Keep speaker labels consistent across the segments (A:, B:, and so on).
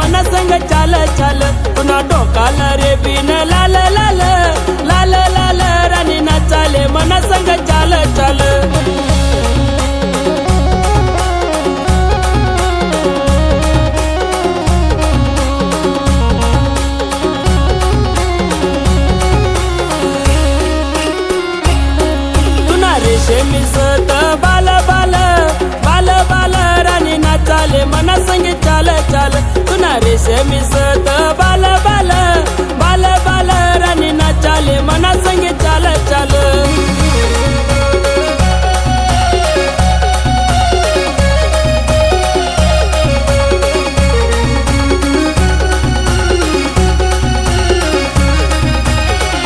A: मना संग चाल चाल पुन्हा डोकाला रे बिन लाल लाल लाल लाल राणी नाचाले मना संग चाल चाल रेशमी सत बाल बाल बाल बाल राणी नाचाले मना संगे चाल चाल तुना रेशमी सत बाल बाल बाल बाल राणी नाचाले मना संगे चाल चाल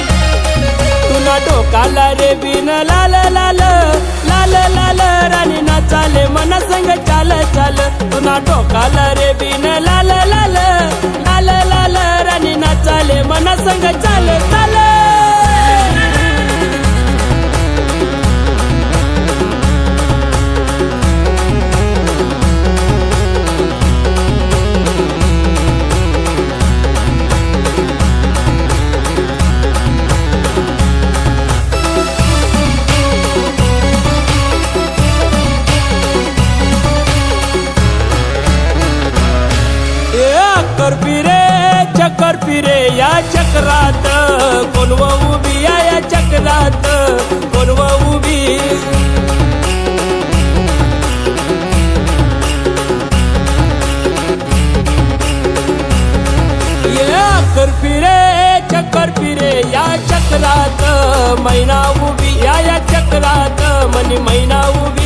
A: तुना डोकाला रे बिन लाल लाल लाल लाल राणी नाचाले मना संग चाल चाल तुना डोकाला रे बिन लाल लाल लाल लाल राणी नाचाले मना संग चाल चाल चक्कर फिरे या चक्रात कोणव उभी या चक्रात कोणव उभी चक्कर फिरे या चक्रात मैना उभी या चक्रात मनी मैना उभी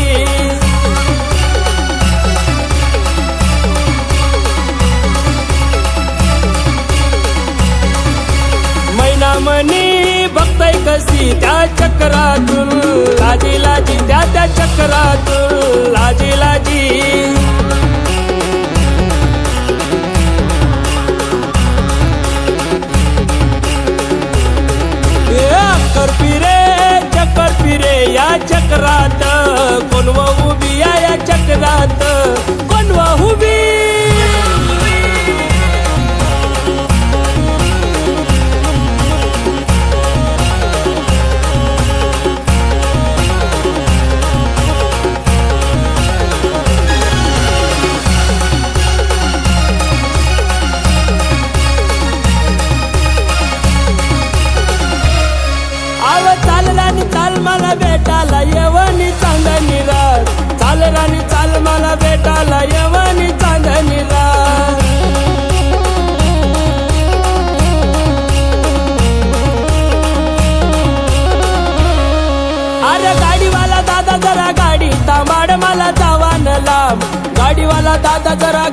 A: मनी बघताय कशी त्या चक्रातून लाजी लाजी त्या चक्रातून लाजी लाजी चक्कर फिरे या चक्रात कोणव उभी या चक्रात कोणव उभी चाल मला भेटाला येवनी चांदणी रात चाल राणी चाल मला भेटाला येवनी चांदणी रात अरे गाडीवाला दादा जरा गाडी तांबाड मला जावान लांब गाडीवाला दादा जरा